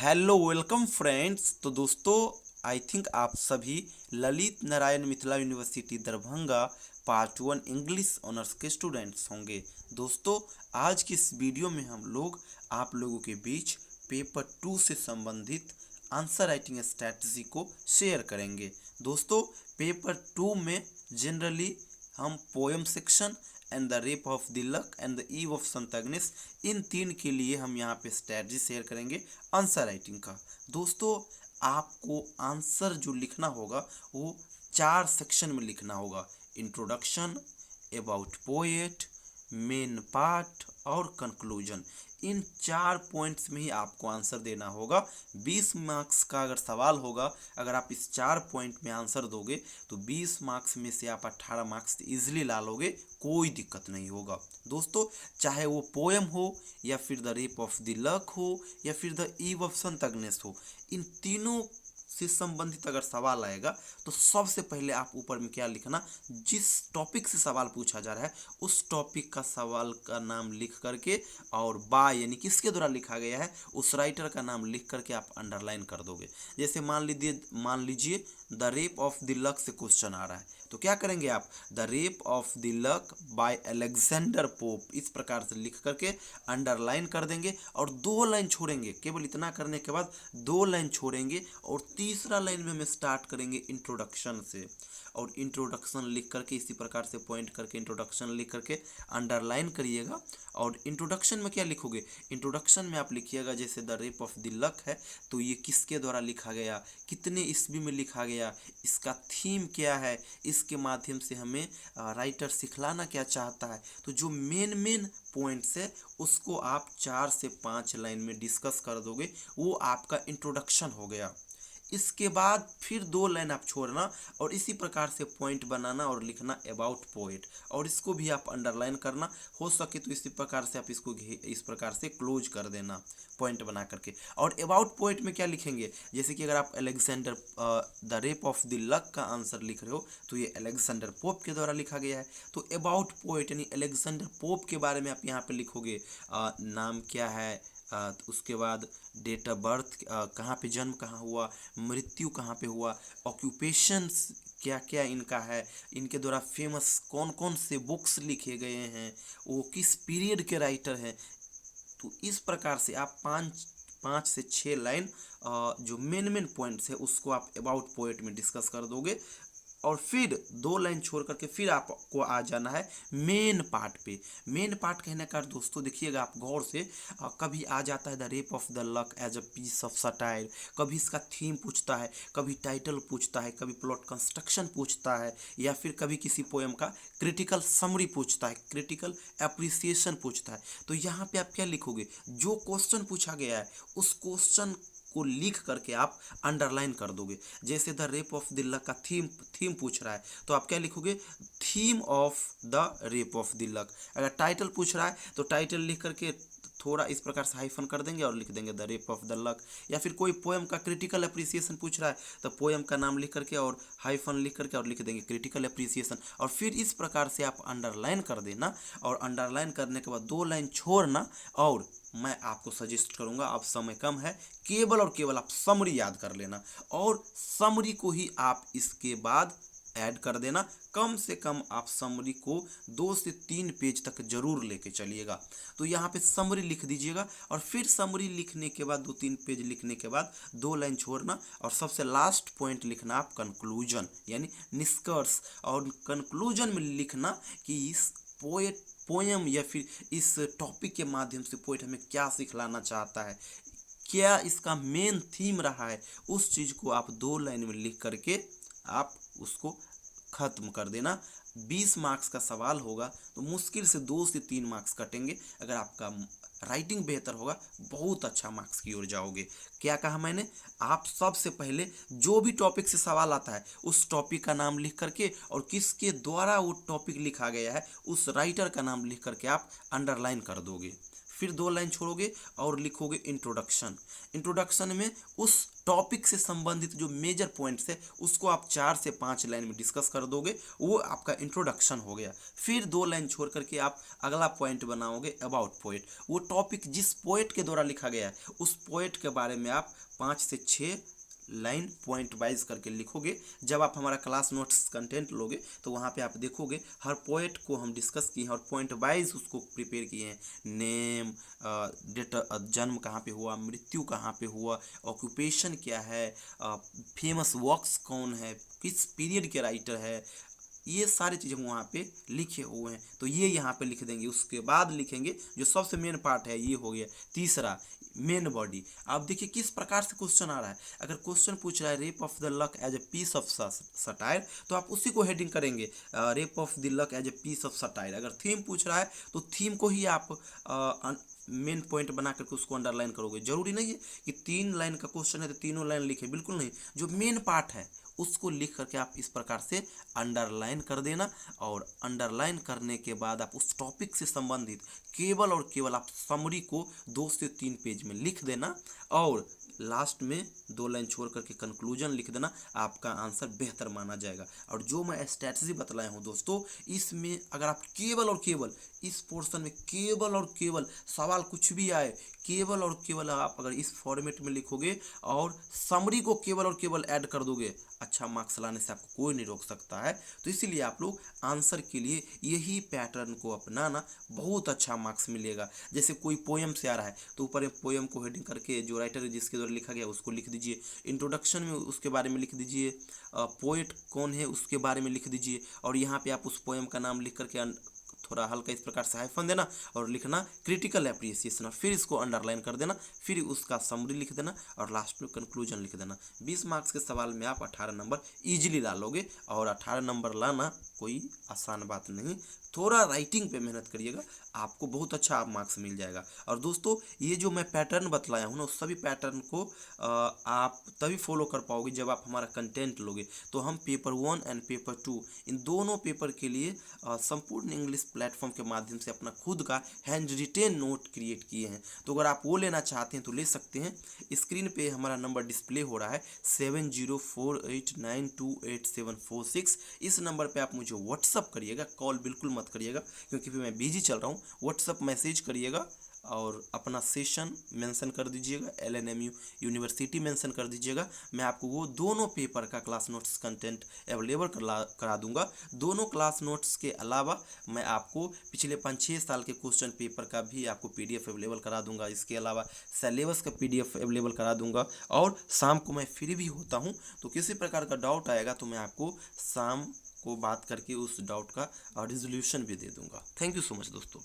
Hello welcome friends. तो दोस्तों, I think आप सभी Lalit Narayan Mithila university Darbhanga part 1 English honours के स्टूडेंट्स होंगे। दोस्तों, आज की इस वीडियो में हम लोग आप लोगों के बीच पेपर 2 से संबंधित आंसर राइटिंग स्ट्रैटेजी को शेयर करेंगे। दोस्तों, पेपर 2 में जनरली हम poem section and the rape of दिलक and the eve of Sant Agnes, इन तीन के लिए हम यहाँ पे स्ट्रैटेजी शेयर करेंगे आंसर राइटिंग का। दोस्तों, आपको आंसर जो लिखना होगा वो 4 सेक्शन में लिखना होगा: introduction, about poet, main part और कंक्लूजन। इन 4 पॉइंट्स में ही आपको आंसर देना होगा। 20 मार्क्स का अगर सवाल होगा, अगर आप इस 4 पॉइंट में आंसर दोगे तो 20 मार्क्स में से आप 18 मार्क्स इजीली ला लोगे, कोई दिक्कत नहीं होगा। दोस्तों, चाहे वो पोएम हो या फिर the rape of the luck हो या फिर the eve of Sant Agnes हो, इन तीनों से संबंधित अगर सवाल आएगा तो सबसे पहले आप ऊपर में क्या लिखना, जिस टॉपिक से सवाल पूछा जा रहा है उस टॉपिक का सवाल का नाम लिख करके और बाय यानी किसके द्वारा लिखा गया है उस राइटर का नाम लिख करके आप अंडरलाइन कर दोगे। जैसे मान लीजिए the rape of the luck से क्वेश्चन आ रहा है, तो क्या करेंगे आप, the rape of the luck by Alexander pope, इस प्रकार से लिख करके अंडरलाइन कर देंगे और 2 लाइन छोड़ेंगे। केवल इतना करने के बाद 2 लाइन छोड़ेंगे और तीसरा लाइन में हम स्टार्ट करेंगे इंट्रोडक्शन से, और इंट्रोडक्शन लिख करके इसी प्रकार से पॉइंट करके इंट्रोडक्शन लिख करके अंडरलाइन करिएगा। और इंट्रोडक्शन में क्या लिखोगे, इंट्रोडक्शन में आप लिखिएगा जैसे the rape of the luck है तो ये किसके द्वारा लिखा गया, कितने ईस्वी में लिखा गया, इसका थीम क्या है, इसके माध्यम से हमें राइटर सिखलाना क्या चाहता है। तो जो मेन पॉइंट्स है उसको आप 4 से 5 लाइन में डिस्कस कर दोगे, वो आपका इंट्रोडक्शन हो गया। इसके बाद फिर 2 लाइन आप छोड़ना और इसी प्रकार से पॉइंट बनाना और लिखना अबाउट पोएट, और इसको भी आप अंडरलाइन करना, हो सके तो इसी प्रकार से आप इसको इस प्रकार से क्लोज कर देना पॉइंट बना करके। और अबाउट पोएट में क्या लिखेंगे, जैसे कि अगर आप Alexander the rape of the luck का आंसर लिख रहे हो तो ये अलेक्जेंडर पोप के द्वारा लिखा गया है। तो अबाउट पोएट यानी अलेक्जेंडर पोप के बारे में आप यहाँ पे लिखोगे, नाम क्या है, उसके बाद डेट ऑफ बर्थ, कहाँ पे जन्म कहाँ हुआ, मृत्यु कहाँ पे हुआ, ऑक्यूपेशंस क्या क्या इनका है, इनके द्वारा फेमस कौन कौन से बुक्स लिखे गए हैं, वो किस पीरियड के राइटर हैं। तो इस प्रकार से आप 5 से 6 लाइन जो मेन पॉइंट्स है उसको आप अबाउट पोएट में डिस्कस कर दोगे। और फिर 2 लाइन छोड़ करके फिर आपको आ जाना है मेन पार्ट पे। मेन पार्ट कहने का दोस्तों देखिएगा आप गौर से, कभी आ जाता है the rape of the lock as a piece of satire, कभी इसका थीम पूछता है, कभी टाइटल पूछता है, कभी प्लॉट कंस्ट्रक्शन पूछता है, या फिर कभी किसी पोएम का क्रिटिकल समरी पूछता है, क्रिटिकल एप्रिसिएशन पूछता है। तो यहाँ पे आप क्या लिखोगे, जो क्वेश्चन पूछा गया है उस क्वेश्चन को लिख करके आप अंडरलाइन कर दोगे। जैसे the rape of the luck का थीम पूछ रहा है तो आप क्या लिखोगे, theme of the rape of the luck. अगर टाइटल पूछ रहा है तो टाइटल लिख करके थोड़ा इस प्रकार से हाइफन कर देंगे और लिख देंगे the rape of the luck. या फिर कोई पोएम का क्रिटिकल अप्रिसिएशन पूछ रहा है तो पोएम का नाम लिख करके और हाइफन लिख करके और लिख देंगे क्रिटिकल अप्रिसिएशन, और फिर इस प्रकार से आप अंडरलाइन कर देना। और अंडरलाइन करने के बाद 2 लाइन छोड़ना, और मैं आपको सजेस्ट करूंगा, आप समय कम है, केवल और केवल आप समरी याद कर लेना और समरी को ही आप इसके बाद ऐड कर देना। कम से कम आप समरी को 2 से 3 पेज तक जरूर लेके चलिएगा। तो यहाँ पे समरी लिख दीजिएगा और फिर समरी लिखने के बाद 2-3 पेज लिखने के बाद 2 लाइन छोड़ना और सबसे लास्ट पॉइंट लिखना आप कंक्लूजन यानी निष्कर्ष। और कंक्लूजन में लिखना कि इस पोएम या फिर इस टॉपिक के माध्यम से पोएट हमें क्या सिखलाना चाहता है, क्या इसका मेन थीम रहा है, उस चीज़ को आप 2 लाइन में लिख करके आप उसको ख़त्म कर देना। 20 मार्क्स का सवाल होगा तो मुश्किल से 2 से 3 मार्क्स कटेंगे। अगर आपका राइटिंग बेहतर होगा बहुत अच्छा मार्क्स की ओर जाओगे। क्या कहा मैंने, आप सबसे पहले जो भी टॉपिक से सवाल आता है उस टॉपिक का नाम लिख करके और किसके द्वारा वो टॉपिक लिखा गया है उस राइटर का नाम लिख करके आप अंडरलाइन कर दोगे। फिर 2 लाइन छोड़ोगे और लिखोगे इंट्रोडक्शन। इंट्रोडक्शन में उस टॉपिक से संबंधित जो मेजर पॉइंट्स है उसको आप 4 से 5 लाइन में डिस्कस कर दोगे, वो आपका इंट्रोडक्शन हो गया। फिर 2 लाइन छोड़ करके आप अगला पॉइंट बनाओगे अबाउट पोएट। वो टॉपिक जिस पोएट के द्वारा लिखा गया है उस पोएट के बारे में आप 5 से 6 लाइन पॉइंट वाइज करके लिखोगे। जब आप हमारा क्लास नोट्स कंटेंट लोगे तो वहाँ पे आप देखोगे हर पोएट को हम डिस्कस किए हैं और पॉइंट वाइज उसको प्रिपेयर किए हैं। नेम, डेट, जन्म कहाँ पे हुआ, मृत्यु कहाँ पे हुआ, ऑक्यूपेशन क्या है, फेमस वर्क्स कौन है, किस पीरियड के राइटर है, ये सारी चीज़ें वहाँ पे लिखे हुए हैं। तो ये यहाँ पे लिख देंगे। उसके बाद लिखेंगे जो सबसे मेन पार्ट है, ये हो गया तीसरा मेन बॉडी। आप देखिए किस प्रकार से क्वेश्चन आ रहा है। अगर क्वेश्चन पूछ रहा है rape of the lock as a piece of satire, तो आप उसी को हेडिंग करेंगे, rape of the lock as a piece of satire. अगर थीम पूछ रहा है तो थीम को ही आप मेन पॉइंट बना करके उसको अंडरलाइन करोगे। जरूरी नहीं है कि 3 लाइन का क्वेश्चन है तो तीनों लाइन लिखे, बिल्कुल नहीं। जो मेन पार्ट है उसको लिख करके आप इस प्रकार से अंडरलाइन कर देना। और अंडरलाइन करने के बाद आप उस टॉपिक से संबंधित केवल और केवल आप समरी को 2 से 3 पेज में लिख देना और लास्ट में 2 लाइन छोड़ करके कंक्लूजन लिख देना। आपका आंसर बेहतर माना जाएगा। और जो मैं स्ट्रैटेजी बतलाया हूँ दोस्तों, इसमें अगर आप केवल और केवल इस पोर्शन में केवल और केवल सवाल कुछ भी आए, केवल और केवल आप अगर इस फॉर्मेट में लिखोगे और समरी को केवल और केवल ऐड कर दोगे, अच्छा मार्क्स लाने से आपको कोई नहीं रोक सकता है। तो इसीलिए आप लोग आंसर के लिए यही पैटर्न को अपनाना, बहुत अच्छा मार्क्स मिलेगा। जैसे कोई पोएम से आ रहा है तो ऊपर पोएम को हेडिंग करके जो राइटर जिसके द्वारा लिखा गया उसको लिख दीजिए, इंट्रोडक्शन में उसके बारे में लिख दीजिए, पोएट कौन है उसके बारे में लिख दीजिए, और यहाँ पे आप उस पोएम का नाम लिख करके थोड़ा हल्का इस प्रकार से हाइफन देना और लिखना क्रिटिकल एप्रिसिएशन, और फिर इसको अंडरलाइन कर देना, फिर उसका समरी लिख देना और लास्ट में कंक्लूजन लिख देना। 20 मार्क्स के सवाल में आप 18 नंबर इजीली ला लोगे। और 18 नंबर लाना कोई आसान बात नहीं। थोड़ा राइटिंग पे मेहनत करिएगा, आपको बहुत अच्छा आप मार्क्स मिल जाएगा। और दोस्तों ये जो मैं पैटर्न बतलाया हूँ ना, उस सभी पैटर्न को आप तभी फॉलो कर पाओगे जब आप हमारा कंटेंट लोगे। तो हम पेपर 1 एंड पेपर 2 इन दोनों पेपर के लिए संपूर्ण इंग्लिश प्लेटफॉर्म के माध्यम से अपना खुद का हैंड रिटेन नोट क्रिएट किए हैं। तो अगर आप वो लेना चाहते हैं तो ले सकते हैं। स्क्रीन पे हमारा नंबर डिस्प्ले हो रहा है 7048928746। इस नंबर पे आप मुझे व्हाट्सअप करिएगा, कॉल बिल्कुल मत करिएगा क्योंकि फिर मैं बिजी चल रहा हूँ। व्हाट्सअप मैसेज करिएगा और अपना सेशन मेंशन कर दीजिएगा, LNMU यूनिवर्सिटी मेंशन कर दीजिएगा। मैं आपको वो दोनों पेपर का क्लास नोट्स कंटेंट अवेलेबल करा दूंगा। दोनों क्लास नोट्स के अलावा मैं आपको पिछले 5-6 साल के क्वेश्चन पेपर का भी आपको PDF अवेलेबल करा दूंगा। इसके अलावा सिलेबस का PDF अवेलेबल करा दूंगा। और शाम को मैं फ्री भी होता हूँ, तो किसी प्रकार का डाउट आएगा तो मैं आपको शाम को बात करके उस डाउट का रिजोल्यूशन भी दे दूंगा। थैंक यू सो मच दोस्तों।